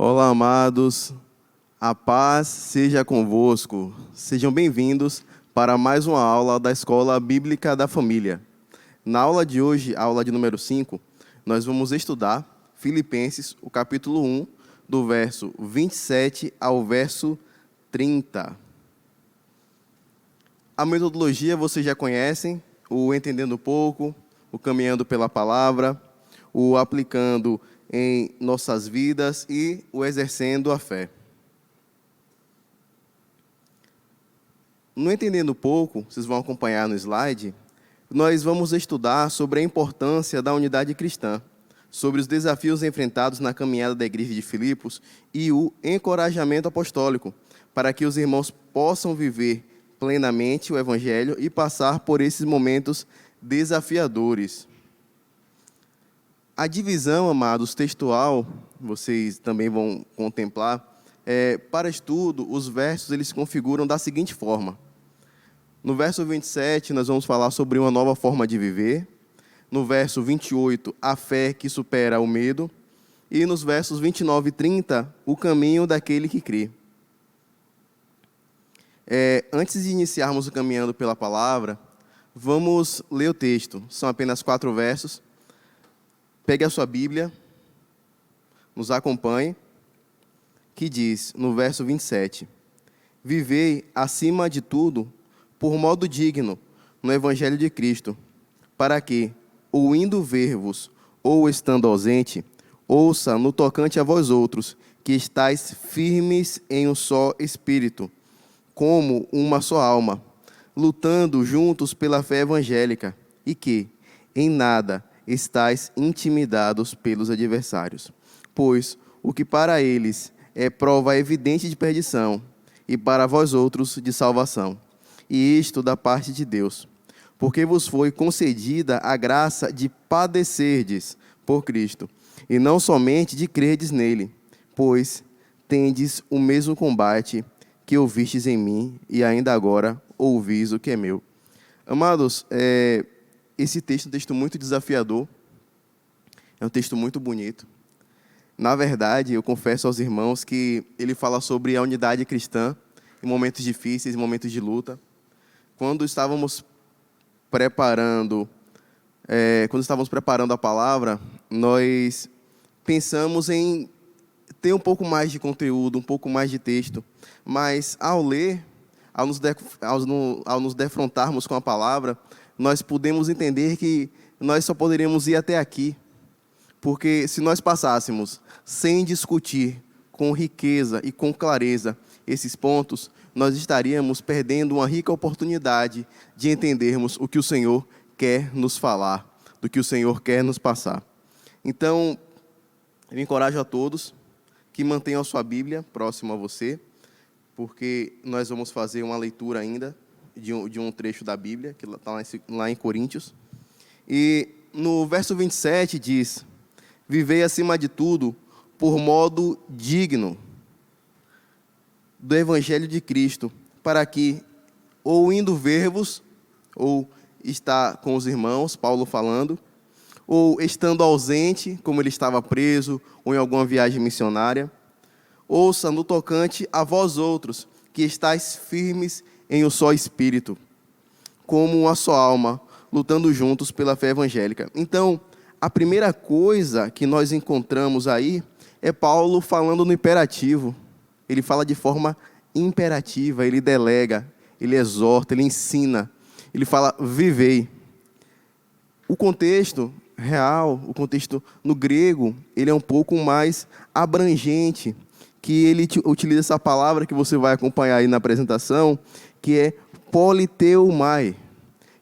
Olá, amados. A paz seja convosco. Sejam bem-vindos para mais uma aula da Escola Bíblica da Família. Na aula de hoje, a aula de número 5, nós vamos estudar Filipenses, o capítulo 1, do verso 27 ao verso 30. A metodologia vocês já conhecem, o entendendo pouco, o caminhando pela palavra, o aplicando em nossas vidas e o exercendo a fé. No entendendo pouco, vocês vão acompanhar no slide, nós vamos estudar sobre a importância da unidade cristã, sobre os desafios enfrentados na caminhada da igreja de Filipos e o encorajamento apostólico, para que os irmãos possam viver plenamente o Evangelho e passar por esses momentos desafiadores. A divisão, amados, textual, vocês também vão contemplar, para estudo, os versos eles se configuram da seguinte forma. No verso 27, nós vamos falar sobre uma nova forma de viver. No verso 28, a fé que supera o medo. E nos versos 29 e 30, o caminho daquele que crê. Antes de iniciarmos o caminhando pela palavra, vamos ler o texto. São apenas 4 versos. Pegue a sua Bíblia, nos acompanhe, que diz, no verso 27, vivei, acima de tudo, por modo digno, no Evangelho de Cristo, para que, ou indo ver-vos, ou estando ausente, ouça no tocante a vós outros, que estáis firmes em um só Espírito, como uma só alma, lutando juntos pela fé evangélica, e que, em nada, estáis intimidados pelos adversários. Pois o que para eles é prova evidente de perdição, e para vós outros de salvação. E isto da parte de Deus, porque vos foi concedida a graça de padecerdes por Cristo, e não somente de crerdes nele, pois tendes o mesmo combate que ouvistes em mim, e ainda agora ouvis o que é meu. Amados, esse texto é um texto muito desafiador, é um texto muito bonito. Na verdade, eu confesso aos irmãos que ele fala sobre a unidade cristã em momentos difíceis, em momentos de luta. Quando estávamos preparando a palavra, nós pensamos em ter um pouco mais de conteúdo, um pouco mais de texto, mas ao ler, ao nos defrontarmos com a palavra, nós podemos entender que nós só poderíamos ir até aqui, porque se nós passássemos sem discutir com riqueza e com clareza esses pontos, nós estaríamos perdendo uma rica oportunidade de entendermos o que o Senhor quer nos falar, do que o Senhor quer nos passar. Então, eu encorajo a todos que mantenham a sua Bíblia próxima a você, porque nós vamos fazer uma leitura ainda de um trecho da Bíblia, que está lá em Coríntios. E no verso 27 diz, vivei acima de tudo por modo digno do Evangelho de Cristo, para que, ou indo ver-vos, ou estar com os irmãos, Paulo falando, ou estando ausente, como ele estava preso, ou em alguma viagem missionária, ouça no tocante a vós outros, que estáis firmes em um só Espírito, como uma só alma, lutando juntos pela fé evangélica. Então, a primeira coisa que nós encontramos aí é Paulo falando no imperativo. Ele fala de forma imperativa, ele delega, ele exorta, ele ensina. Ele fala, vivei. O contexto real, o contexto no grego, ele é um pouco mais abrangente, que ele utiliza essa palavra que você vai acompanhar aí na apresentação, que é politeumai,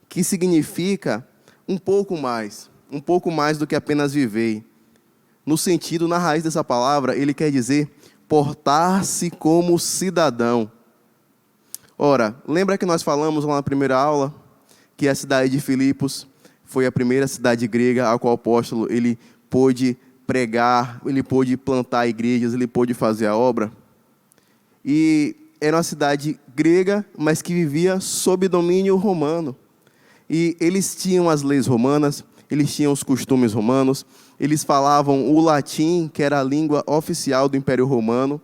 que significa um pouco mais do que apenas viver. No sentido, na raiz dessa palavra, ele quer dizer portar-se como cidadão. Ora, lembra que nós falamos lá na primeira aula que a cidade de Filipos foi a primeira cidade grega a qual o apóstolo ele pôde pregar, ele pôde plantar igrejas, ele pôde fazer a obra? E era uma cidade grega, mas que vivia sob domínio romano. E eles tinham as leis romanas, eles tinham os costumes romanos, eles falavam o latim, que era a língua oficial do Império Romano.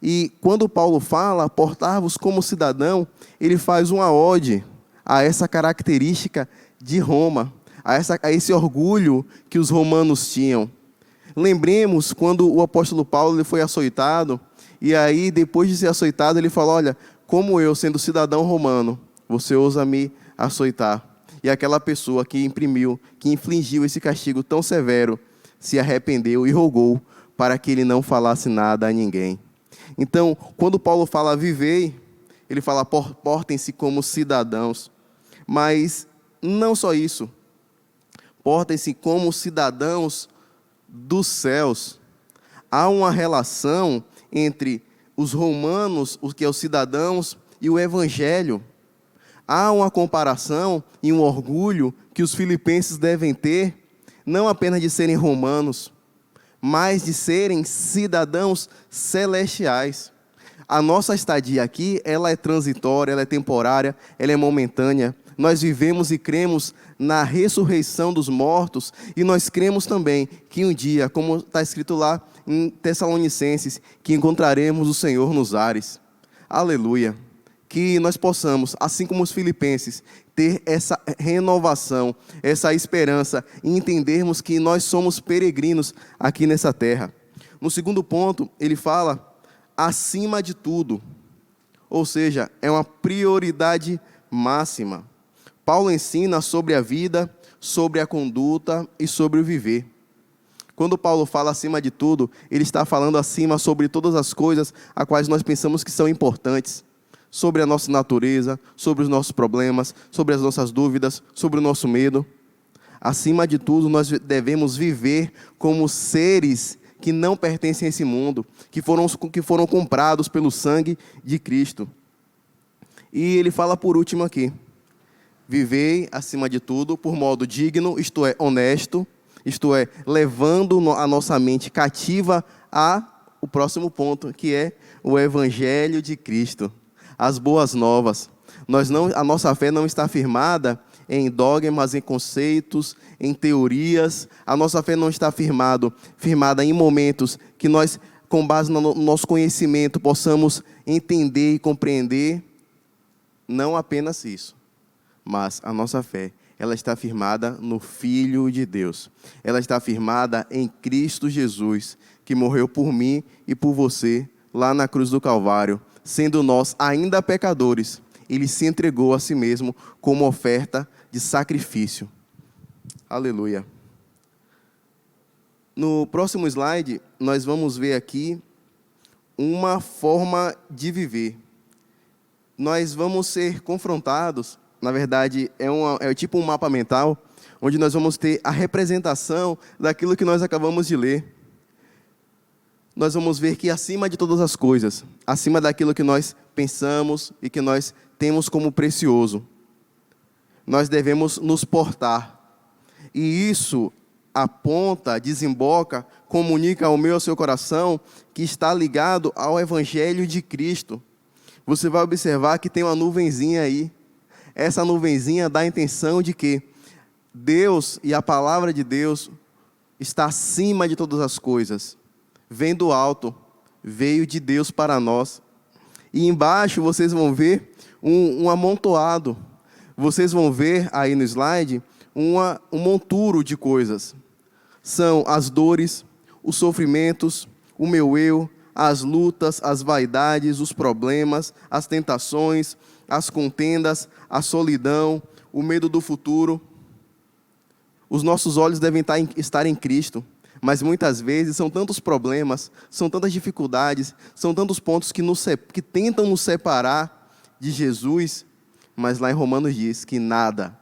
E quando Paulo fala, portar-vos como cidadão, ele faz uma ode a essa característica de Roma, a esse orgulho que os romanos tinham. Lembremos quando o apóstolo Paulo ele foi açoitado, e aí, depois de ser açoitado, ele falou: olha, como eu, sendo cidadão romano, você ousa me açoitar. E aquela pessoa que infligiu esse castigo tão severo, se arrependeu e rogou para que ele não falasse nada a ninguém. Então, quando Paulo fala vivei, ele fala portem-se como cidadãos. Mas não só isso, portem-se como cidadãos dos céus. Há uma relação entre os romanos, os que são os cidadãos, e o evangelho. Há uma comparação e um orgulho que os filipenses devem ter, não apenas de serem romanos, mas de serem cidadãos celestiais. A nossa estadia aqui, ela é transitória, ela é temporária, ela é momentânea. Nós vivemos e cremos na ressurreição dos mortos, e nós cremos também que um dia, como está escrito lá em Tessalonicenses, que encontraremos o Senhor nos ares. Aleluia! Que nós possamos, assim como os filipenses, ter essa renovação, essa esperança, e entendermos que nós somos peregrinos aqui nessa terra. No segundo ponto, ele fala acima de tudo, ou seja, é uma prioridade máxima. Paulo ensina sobre a vida, sobre a conduta e sobre o viver. Quando Paulo fala acima de tudo, ele está falando acima sobre todas as coisas a quais nós pensamos que são importantes. Sobre a nossa natureza, sobre os nossos problemas, sobre as nossas dúvidas, sobre o nosso medo. Acima de tudo, nós devemos viver como seres que não pertencem a esse mundo, que foram comprados pelo sangue de Cristo. E ele fala por último aqui: vivei, acima de tudo, por modo digno, isto é, honesto, isto é, levando a nossa mente cativa ao próximo ponto, que é o Evangelho de Cristo, as boas novas. A nossa fé não está firmada em dogmas, em conceitos, em teorias. A nossa fé não está firmada em momentos que nós, com base no nosso conhecimento, possamos entender e compreender. Não apenas isso, mas a nossa fé, ela está firmada no Filho de Deus. Ela está firmada em Cristo Jesus, que morreu por mim e por você, lá na cruz do Calvário. Sendo nós ainda pecadores, Ele se entregou a si mesmo como oferta de sacrifício. Aleluia. No próximo slide, nós vamos ver aqui uma forma de viver. Nós vamos ser confrontados, na verdade, é tipo um mapa mental, onde nós vamos ter a representação daquilo que nós acabamos de ler. Nós vamos ver que acima de todas as coisas, acima daquilo que nós pensamos e que nós temos como precioso, nós devemos nos portar. E isso aponta, desemboca, comunica ao meu e ao seu coração que está ligado ao Evangelho de Cristo. Você vai observar que tem uma nuvenzinha aí. Essa nuvenzinha dá a intenção de que Deus e a palavra de Deus está acima de todas as coisas. Vem do alto, veio de Deus para nós. E embaixo vocês vão ver um amontoado. Vocês vão ver aí no slide um monturo de coisas. São as dores, os sofrimentos, o meu eu, as lutas, as vaidades, os problemas, as tentações, as contendas, a solidão, o medo do futuro. Os nossos olhos devem estar em Cristo. Mas muitas vezes são tantos problemas, são tantas dificuldades, são tantos pontos que tentam nos separar de Jesus, mas lá em Romanos diz que nada,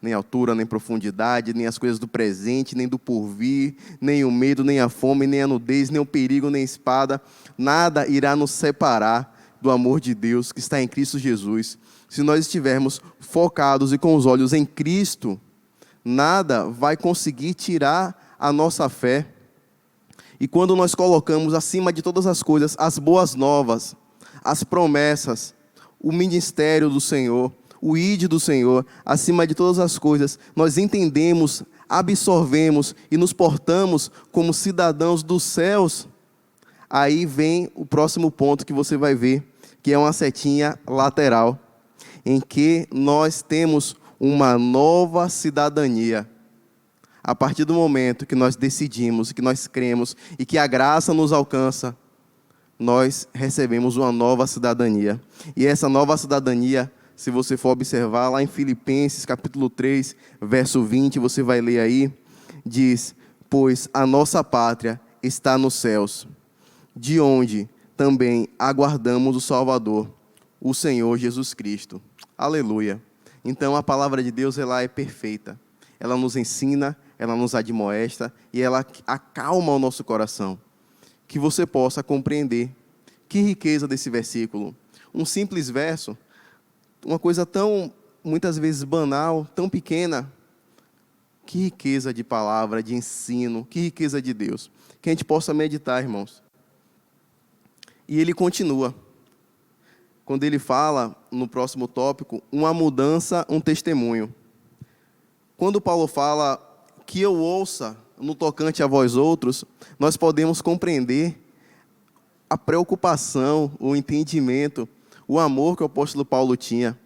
nem altura, nem profundidade, nem as coisas do presente, nem do porvir, nem o medo, nem a fome, nem a nudez, nem o perigo, nem a espada, nada irá nos separar do amor de Deus que está em Cristo Jesus. Se nós estivermos focados e com os olhos em Cristo, nada vai conseguir tirar a nossa fé. E quando nós colocamos acima de todas as coisas as boas novas, as promessas, o ministério do Senhor, o ID do Senhor, acima de todas as coisas, nós entendemos absorvemos e nos portamos como cidadãos dos céus, aí vem o próximo ponto que você vai ver, que é uma setinha lateral, em que nós temos uma nova cidadania. A partir do momento que nós decidimos, que nós cremos e que a graça nos alcança, nós recebemos uma nova cidadania. E essa nova cidadania, se você for observar lá em Filipenses capítulo 3, verso 20, você vai ler aí, diz: pois a nossa pátria está nos céus, de onde também aguardamos o Salvador, o Senhor Jesus Cristo. Aleluia. Então a palavra de Deus, ela é perfeita. Ela nos ensina, ela nos admoesta e ela acalma o nosso coração. Que você possa compreender. Que riqueza desse versículo. Um simples verso, uma coisa tão, muitas vezes, banal, tão pequena. Que riqueza de palavra, de ensino, que riqueza de Deus. Que a gente possa meditar, irmãos. E ele continua. Quando ele fala, no próximo tópico, uma mudança, um testemunho. Quando Paulo fala que eu ouça no tocante a vós outros, nós podemos compreender a preocupação, o entendimento, o amor que o apóstolo Paulo tinha.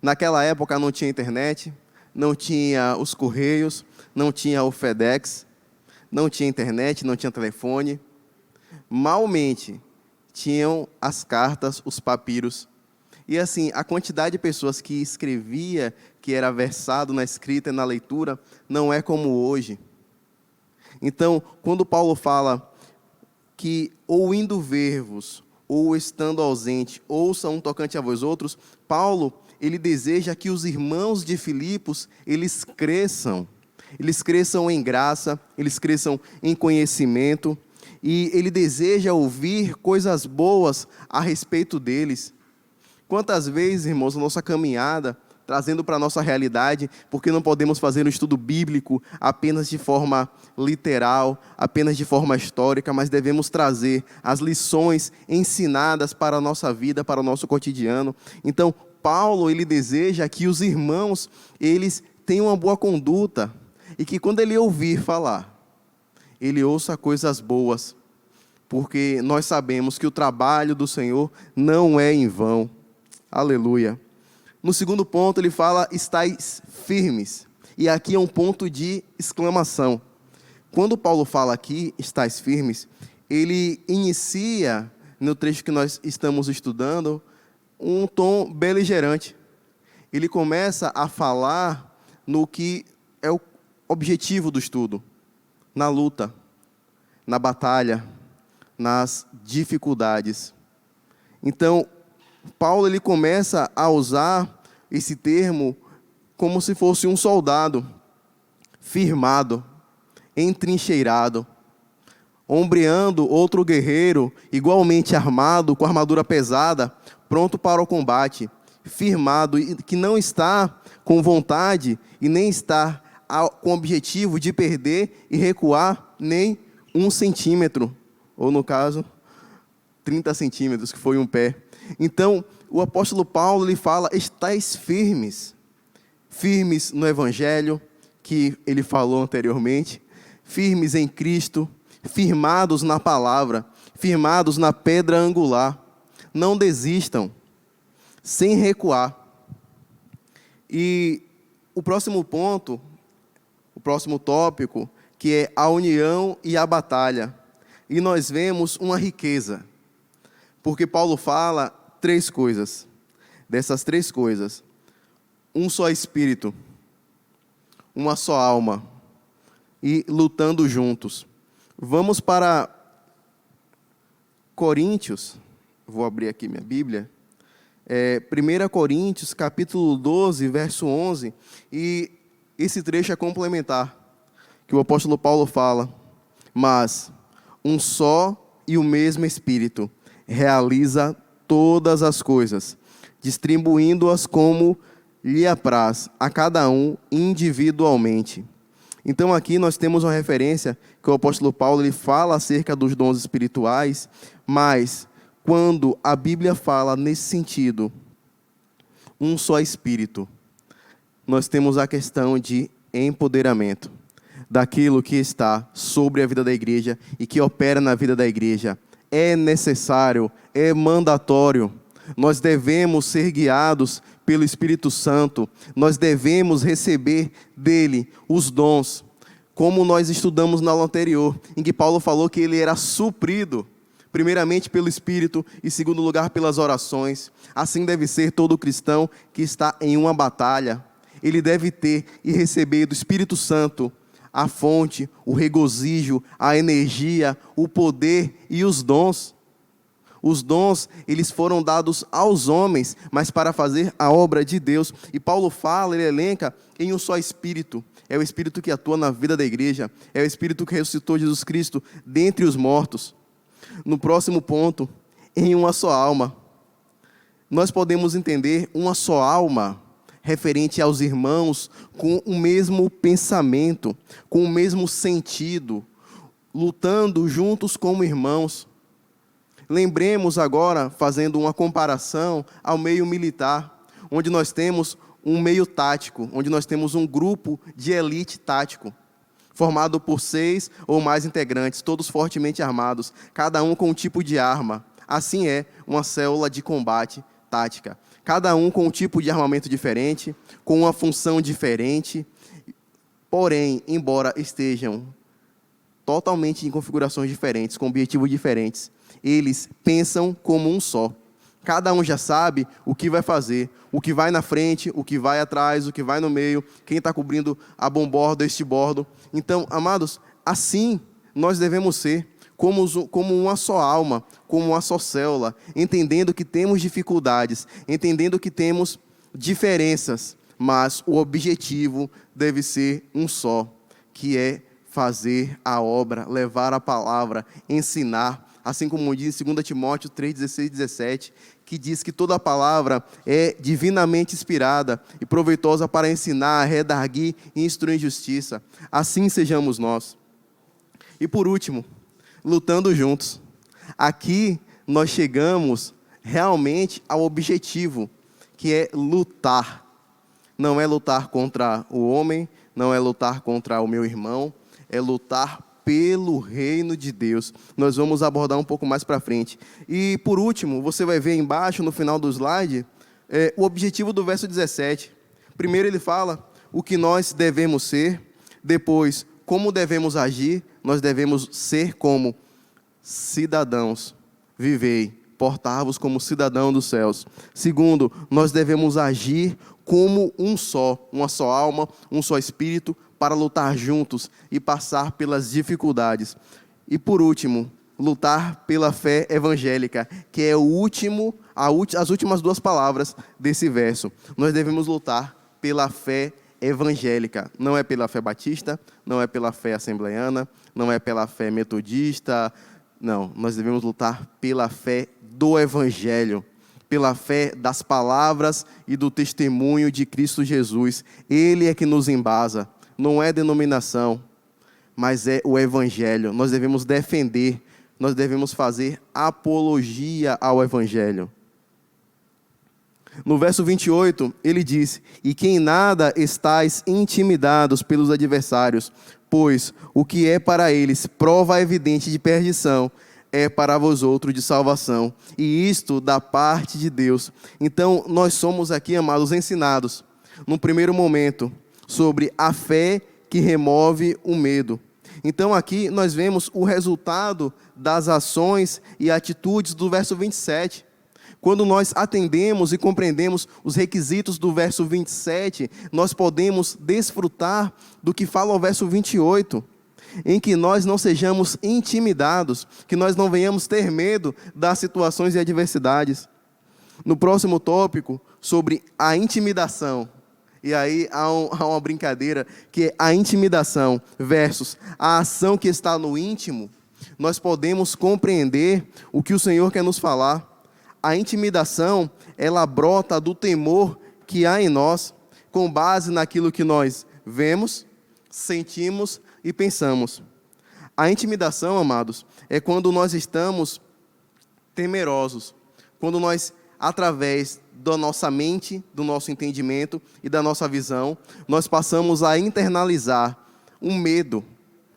Naquela época não tinha internet, não tinha os correios, não tinha o FedEx, não tinha internet, não tinha telefone. Malmente tinham as cartas, os papiros. E assim, a quantidade de pessoas que escrevia, que era versado na escrita e na leitura, não é como hoje. Então, quando Paulo fala que ou indo ver-vos, ou estando ausente, ouçam um tocante a vós outros, Paulo, ele deseja que os irmãos de Filipos, eles cresçam em graça, eles cresçam em conhecimento, e ele deseja ouvir coisas boas a respeito deles. Quantas vezes, irmãos, na nossa caminhada, trazendo para a nossa realidade, porque não podemos fazer um estudo bíblico apenas de forma literal, apenas de forma histórica, mas devemos trazer as lições ensinadas para a nossa vida, para o nosso cotidiano. Então, Paulo, ele deseja que os irmãos, eles tenham uma boa conduta, e que quando ele ouvir falar, ele ouça coisas boas, porque nós sabemos que o trabalho do Senhor não é em vão. Aleluia. No segundo ponto, ele fala, estáis firmes. E aqui é um ponto de exclamação. Quando Paulo fala aqui, estáis firmes, ele inicia, no trecho que nós estamos estudando, um tom beligerante. Ele começa a falar no que é o objetivo do estudo. Na luta, na batalha, nas dificuldades. Então, Paulo, ele começa a usar esse termo como se fosse um soldado firmado, entrincheirado, ombreando outro guerreiro igualmente armado, com armadura pesada, pronto para o combate, firmado, e que não está com vontade e nem está com o objetivo de perder e recuar nem 1 centímetro, ou no caso, 30 centímetros, que foi um pé. Então, o apóstolo Paulo, ele fala, estáis firmes. Firmes no Evangelho, que ele falou anteriormente. Firmes em Cristo. Firmados na palavra. Firmados na pedra angular. Não desistam. Sem recuar. E o próximo ponto, o próximo tópico, que é a união e a batalha. E nós vemos uma riqueza. Porque Paulo fala 3 coisas. Dessas 3 coisas, um só espírito, uma só alma, e lutando juntos. Vamos para Coríntios, vou abrir aqui minha Bíblia, 1 Coríntios, capítulo 12, verso 11, e esse trecho é complementar, que o apóstolo Paulo fala, mas um só e o mesmo Espírito realiza todas as coisas, distribuindo-as como lhe apraz a cada um individualmente. Então aqui nós temos uma referência que o apóstolo Paulo ele fala acerca dos dons espirituais, mas quando a Bíblia fala nesse sentido, um só Espírito, nós temos a questão de empoderamento. daquilo que está sobre a vida da igreja e que opera na vida da igreja. É necessário, é mandatório. Nós devemos ser guiados pelo Espírito Santo. Nós devemos receber dele os dons. Como nós estudamos na aula anterior, em que Paulo falou que ele era suprido, primeiramente pelo Espírito e, em segundo lugar, pelas orações. Assim deve ser todo cristão que está em uma batalha. Ele deve ter e receber do Espírito Santo a fonte, o regozijo, a energia, o poder e os dons. Os dons, eles foram dados aos homens, mas para fazer a obra de Deus. E Paulo fala, ele elenca em um só Espírito. É o Espírito que atua na vida da igreja. É o Espírito que ressuscitou Jesus Cristo dentre os mortos. No próximo ponto, em uma só alma. Nós podemos entender uma só alma referente aos irmãos com o mesmo pensamento, com o mesmo sentido, lutando juntos como irmãos. Lembremos agora, fazendo uma comparação ao meio militar, onde nós temos um meio tático, onde nós temos um grupo de elite tático, formado por 6 ou mais integrantes, todos fortemente armados, cada um com um tipo de arma. Assim é uma célula de combate tática. Cada um com um tipo de armamento diferente, com uma função diferente, porém, embora estejam totalmente em configurações diferentes, com objetivos diferentes, eles pensam como um só. Cada um já sabe o que vai fazer, o que vai na frente, o que vai atrás, o que vai no meio, quem está cobrindo a bomborda, este bordo. Então, amados, assim nós devemos ser, como uma só alma, como uma só célula, entendendo que temos dificuldades, entendendo que temos diferenças, mas o objetivo deve ser um só, que é fazer a obra, levar a palavra, ensinar, assim como diz em 2 Timóteo 3, 16 e 17, que diz que toda a palavra é divinamente inspirada e proveitosa para ensinar, redarguir e instruir em justiça. Assim sejamos nós. E por último, lutando juntos. Aqui nós chegamos realmente ao objetivo, que é lutar. Não é lutar contra o homem, não é lutar contra o meu irmão, é lutar pelo reino de Deus. Nós vamos abordar um pouco mais para frente. E por último, você vai ver embaixo, no final do slide, o objetivo do verso 17. Primeiro ele fala o que nós devemos ser, depois como devemos agir. Nós devemos ser como cidadãos, vivei, portar-vos como cidadão dos céus. Segundo, nós devemos agir como um só, uma só alma, um só espírito, para lutar juntos e passar pelas dificuldades. E por último, lutar pela fé evangélica, que é as últimas duas palavras desse verso. Nós devemos lutar pela fé evangélica. Não é pela fé batista, não é pela fé assembleiana, não é pela fé metodista. Não, nós devemos lutar pela fé do Evangelho, pela fé das palavras e do testemunho de Cristo Jesus. Ele é que nos embasa. Não é denominação, mas é o Evangelho. Nós devemos defender, nós devemos fazer apologia ao Evangelho. No verso 28, ele diz: e que em nada estáis intimidados pelos adversários, pois o que é para eles prova evidente de perdição, é para vós outros de salvação, e isto da parte de Deus. Então, nós somos aqui, amados, ensinados, num primeiro momento, sobre a fé que remove o medo. Então, aqui nós vemos o resultado das ações e atitudes do verso 27. Quando nós atendemos e compreendemos os requisitos do verso 27, nós podemos desfrutar do que fala o verso 28, em que nós não sejamos intimidados, que nós não venhamos ter medo das situações e adversidades. No próximo tópico, sobre a intimidação, e aí há uma brincadeira, que é a intimidação versus a ação que está no íntimo, nós podemos compreender o que o Senhor quer nos falar. A intimidação, ela brota do temor que há em nós, com base naquilo que nós vemos, sentimos e pensamos. A intimidação, amados, é quando nós estamos temerosos, quando nós, através da nossa mente, do nosso entendimento e da nossa visão, nós passamos a internalizar um medo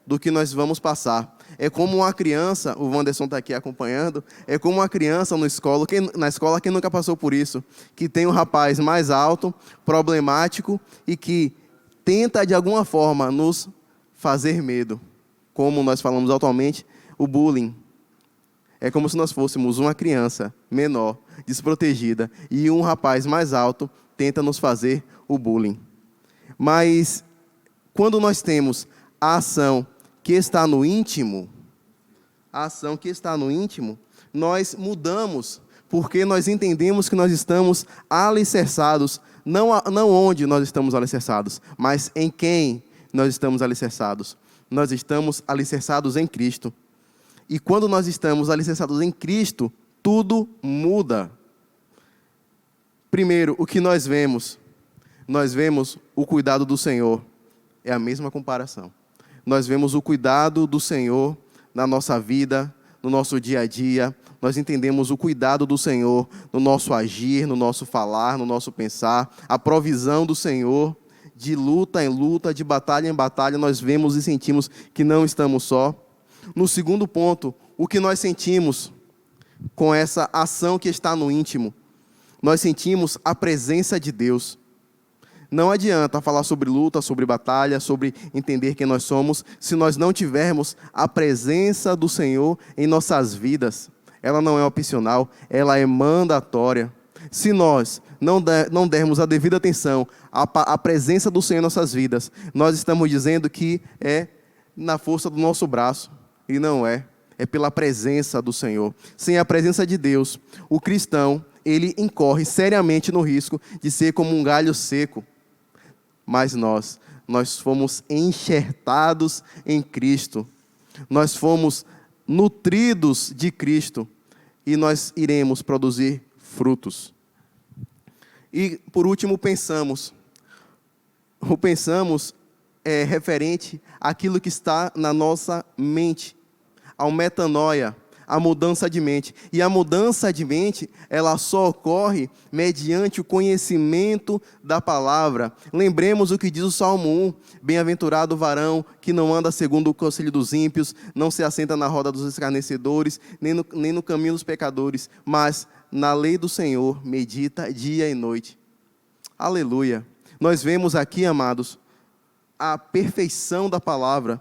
do que nós vamos passar. É como uma criança, o Wanderson está aqui acompanhando, é como uma criança na escola, quem nunca passou por isso, que tem um rapaz mais alto, problemático e que tenta de alguma forma nos fazer medo. Como nós falamos atualmente, o bullying. É como se nós fôssemos uma criança menor, desprotegida, e um rapaz mais alto tenta nos fazer o bullying. Mas quando nós temos a ação que está no íntimo, nós mudamos, porque nós entendemos que nós estamos alicerçados, não onde nós estamos alicerçados, mas em quem nós estamos alicerçados. Nós estamos alicerçados em Cristo. E quando nós estamos alicerçados em Cristo, tudo muda. Primeiro, o que nós vemos? Nós vemos o cuidado do Senhor. É a mesma comparação. Nós vemos o cuidado do Senhor na nossa vida, no nosso dia a dia. Nós entendemos o cuidado do Senhor no nosso agir, no nosso falar, no nosso pensar. A provisão do Senhor, de luta em luta, de batalha em batalha, nós vemos e sentimos que não estamos só. No segundo ponto, o que nós sentimos com essa ação que está no íntimo? Nós sentimos a presença de Deus. Não adianta falar sobre luta, sobre batalha, sobre entender quem nós somos, se nós não tivermos a presença do Senhor em nossas vidas. Ela não é opcional, ela é mandatória. Se nós não dermos a devida atenção à presença do Senhor em nossas vidas, nós estamos dizendo que é na força do nosso braço. E não é. É pela presença do Senhor. Sem a presença de Deus, o cristão, ele incorre seriamente no risco de ser como um galho seco. Mas nós fomos enxertados em Cristo. Nós fomos nutridos de Cristo. E nós iremos produzir frutos. E, por último, pensamos. O pensamos é referente àquilo que está na nossa mente. Ao metanoia, a mudança de mente. E a mudança de mente, ela só ocorre mediante o conhecimento da palavra. Lembremos o que diz o Salmo 1. Bem-aventurado o varão que não anda segundo o conselho dos ímpios, não se assenta na roda dos escarnecedores, nem no caminho dos pecadores, mas na lei do Senhor medita dia e noite. Aleluia. Nós vemos aqui, amados, a perfeição da palavra,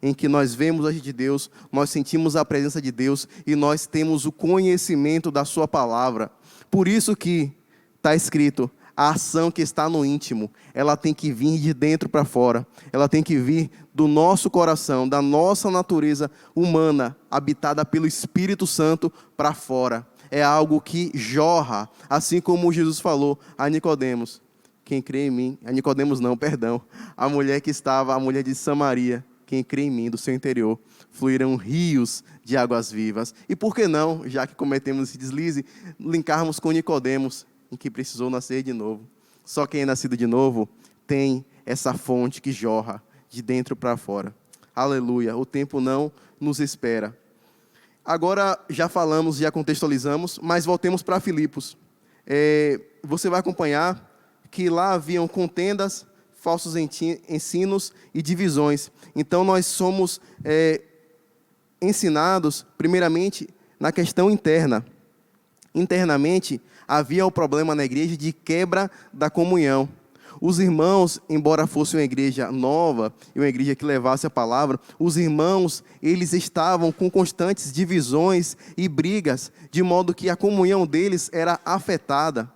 em que nós vemos a agir de Deus, nós sentimos a presença de Deus e nós temos o conhecimento da sua palavra. Por isso que está escrito, a ação que está no íntimo, ela tem que vir de dentro para fora. Ela tem que vir do nosso coração, da nossa natureza humana, habitada pelo Espírito Santo, para fora. É algo que jorra, assim como Jesus falou a Nicodemos. Quem crê em mim, a Nicodemos não, perdão, a mulher de Samaria, quem crê em mim, do seu interior, fluirão rios de águas vivas. E por que não, já que cometemos esse deslize, linkarmos com Nicodemos, em que precisou nascer de novo. Só quem é nascido de novo tem essa fonte que jorra de dentro para fora. Aleluia, o tempo não nos espera. Agora já falamos, já contextualizamos, mas voltemos para Filipos. Você vai acompanhar que lá haviam contendas, falsos ensinos e divisões. Então, nós somos ensinados, primeiramente, na questão interna. Internamente, havia o problema na igreja de quebra da comunhão. Os irmãos, embora fosse uma igreja nova e uma igreja que levasse a palavra, os irmãos, eles estavam com constantes divisões e brigas, de modo que a comunhão deles era afetada.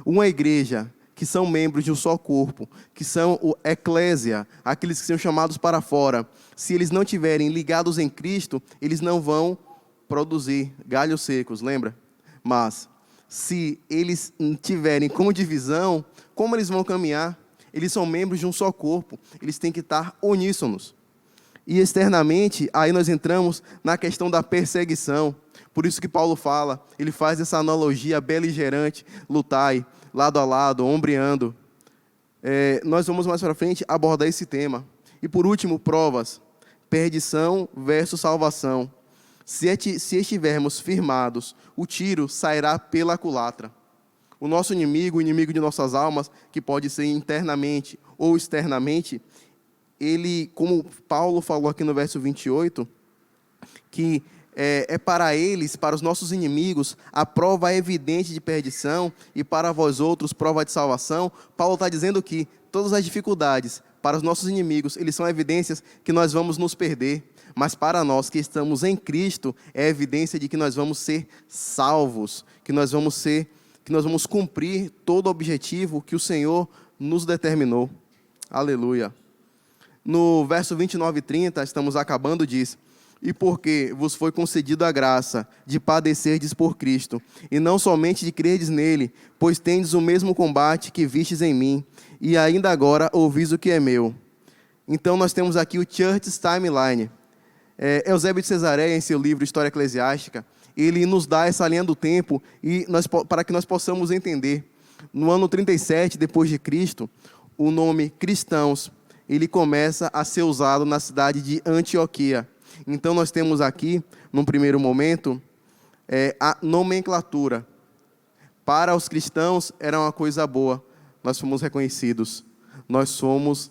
Uma igreja que são membros de um só corpo, que são o eclésia, aqueles que são chamados para fora, se eles não estiverem ligados em Cristo, eles não vão produzir galhos secos, lembra? Mas, se eles tiverem como divisão, como eles vão caminhar? Eles são membros de um só corpo, eles têm que estar uníssonos. E externamente, aí nós entramos na questão da perseguição. Por isso que Paulo fala, ele faz essa analogia beligerante, lutai, lado a lado, ombreando. Nós vamos mais para frente abordar esse tema. E por último, provas. Perdição versus salvação. Se estivermos firmados, o tiro sairá pela culatra. O nosso inimigo, o inimigo de nossas almas, que pode ser internamente ou externamente, ele, como Paulo falou aqui no verso 28, que é para eles, para os nossos inimigos, a prova evidente de perdição, e para vós outros, prova de salvação. Paulo está dizendo que todas as dificuldades, para os nossos inimigos, eles são evidências que nós vamos nos perder, mas para nós que estamos em Cristo, é evidência de que nós vamos ser salvos, que nós vamos cumprir todo o objetivo que o Senhor nos determinou. Aleluia. No verso 29 e 30, estamos acabando, diz: e porque vos foi concedida a graça de padecerdes por Cristo, e não somente de crerdes nele, pois tendes o mesmo combate que vistes em mim, e ainda agora ouvis o que é meu. Então nós temos aqui o Church's Timeline. Eusébio de Cesareia, em seu livro História Eclesiástica, ele nos dá essa linha do tempo para que nós possamos entender. No ano 37 depois de Cristo, o nome cristãos, ele começa a ser usado na cidade de Antioquia. Então nós temos aqui, num primeiro momento, a nomenclatura. Para os cristãos era uma coisa boa, nós fomos reconhecidos, nós somos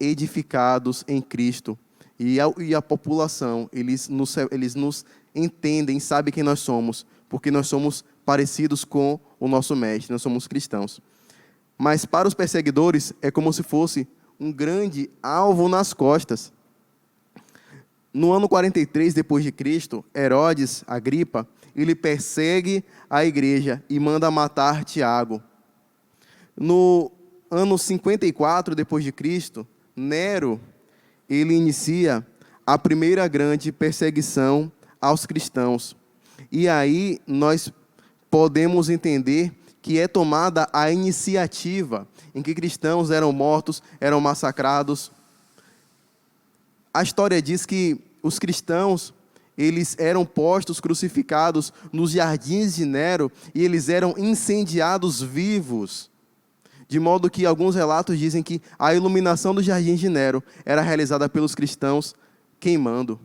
edificados em Cristo. E a população, eles nos entendem, sabem quem nós somos, porque nós somos parecidos com o nosso mestre, nós somos cristãos. Mas para os perseguidores é como se fosse um grande alvo nas costas. No ano 43 depois de Cristo, Herodes Agripa, ele persegue a igreja e manda matar Tiago. No ano 54 depois de Cristo, Nero, ele inicia a primeira grande perseguição aos cristãos. E aí nós podemos entender que é tomada a iniciativa em que cristãos eram mortos, eram massacrados. A história diz que os cristãos, eles eram postos, crucificados nos jardins de Nero, e eles eram incendiados vivos. De modo que alguns relatos dizem que a iluminação dos jardins de Nero era realizada pelos cristãos queimando.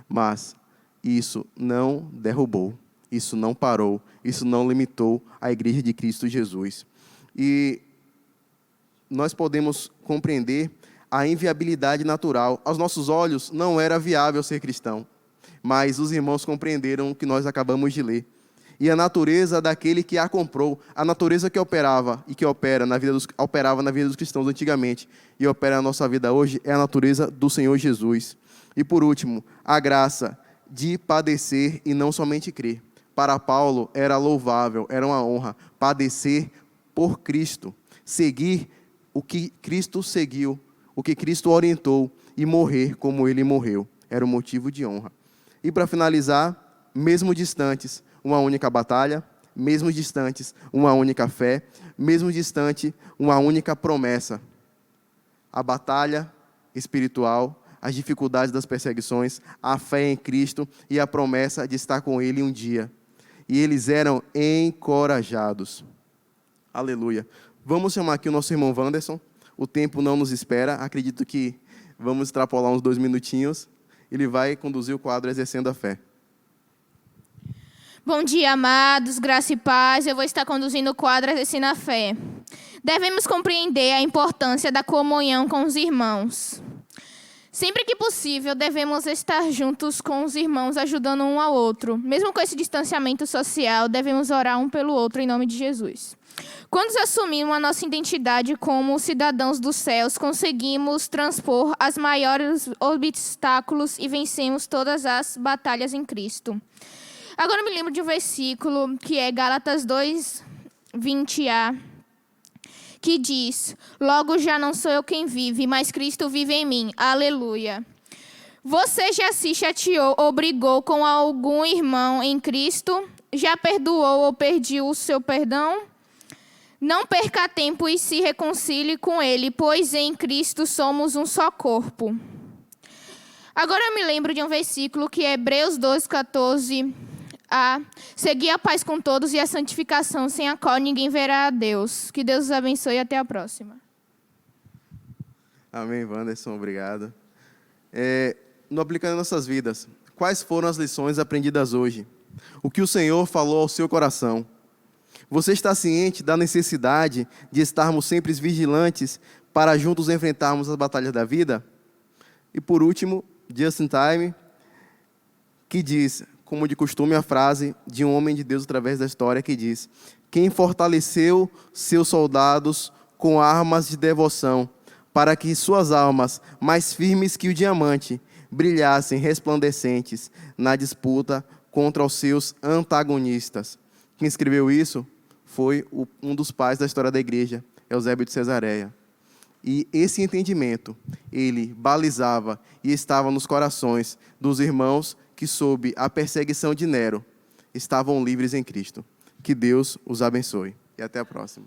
Mas isso não derrubou, isso não parou, isso não limitou a igreja de Cristo Jesus. E nós podemos compreender a inviabilidade natural. Aos nossos olhos não era viável ser cristão, mas os irmãos compreenderam o que nós acabamos de ler. E a natureza daquele que a comprou, a natureza que operava e que operava na vida dos cristãos antigamente e opera na nossa vida hoje, é a natureza do Senhor Jesus. E por último, a graça de padecer e não somente crer. Para Paulo era louvável, era uma honra padecer por Cristo, seguir o que Cristo seguiu, o que Cristo orientou, e morrer como ele morreu. Era um motivo de honra. E para finalizar, mesmo distantes, uma única batalha, mesmo distantes, uma única fé, mesmo distante, uma única promessa. A batalha espiritual, as dificuldades das perseguições, a fé em Cristo e a promessa de estar com Ele um dia. E eles eram encorajados. Aleluia. Vamos chamar aqui o nosso irmão Wanderson. O tempo não nos espera. Acredito que vamos extrapolar uns 2 minutinhos. Ele vai conduzir o quadro Exercendo a Fé. Bom dia, amados, graça e paz. Eu vou estar conduzindo o quadro Exercendo a Fé. Devemos compreender a importância da comunhão com os irmãos. Sempre que possível, devemos estar juntos com os irmãos, ajudando um ao outro. Mesmo com esse distanciamento social, devemos orar um pelo outro em nome de Jesus. Quando assumimos a nossa identidade como cidadãos dos céus, conseguimos transpor os maiores obstáculos e vencemos todas as batalhas em Cristo. Agora eu me lembro de um versículo que é Gálatas 2, 20a, que diz: logo já não sou eu quem vive, mas Cristo vive em mim. Aleluia. Você já se chateou ou brigou com algum irmão em Cristo? Já perdoou ou perdeu o seu perdão? Não perca tempo e se reconcilie com ele, pois em Cristo somos um só corpo. Agora eu me lembro de um versículo que é Hebreus 2, 14a. Seguir a paz com todos e a santificação, sem a qual ninguém verá a Deus. Que Deus os abençoe e até a próxima. Amém, Wanderson, obrigado. No Aplicando em Nossas Vidas, quais foram as lições aprendidas hoje? O que o Senhor falou ao seu coração? Você está ciente da necessidade de estarmos sempre vigilantes para juntos enfrentarmos as batalhas da vida? E por último, Just in Time, que diz, como de costume, a frase de um homem de Deus através da história, que diz: quem fortaleceu seus soldados com armas de devoção, para que suas almas, mais firmes que o diamante, brilhassem resplandecentes na disputa contra os seus antagonistas. Quem escreveu isso foi um dos pais da história da igreja, Eusébio de Cesareia. E esse entendimento, ele balizava e estava nos corações dos irmãos que, sob a perseguição de Nero, estavam livres em Cristo. Que Deus os abençoe. E até a próxima.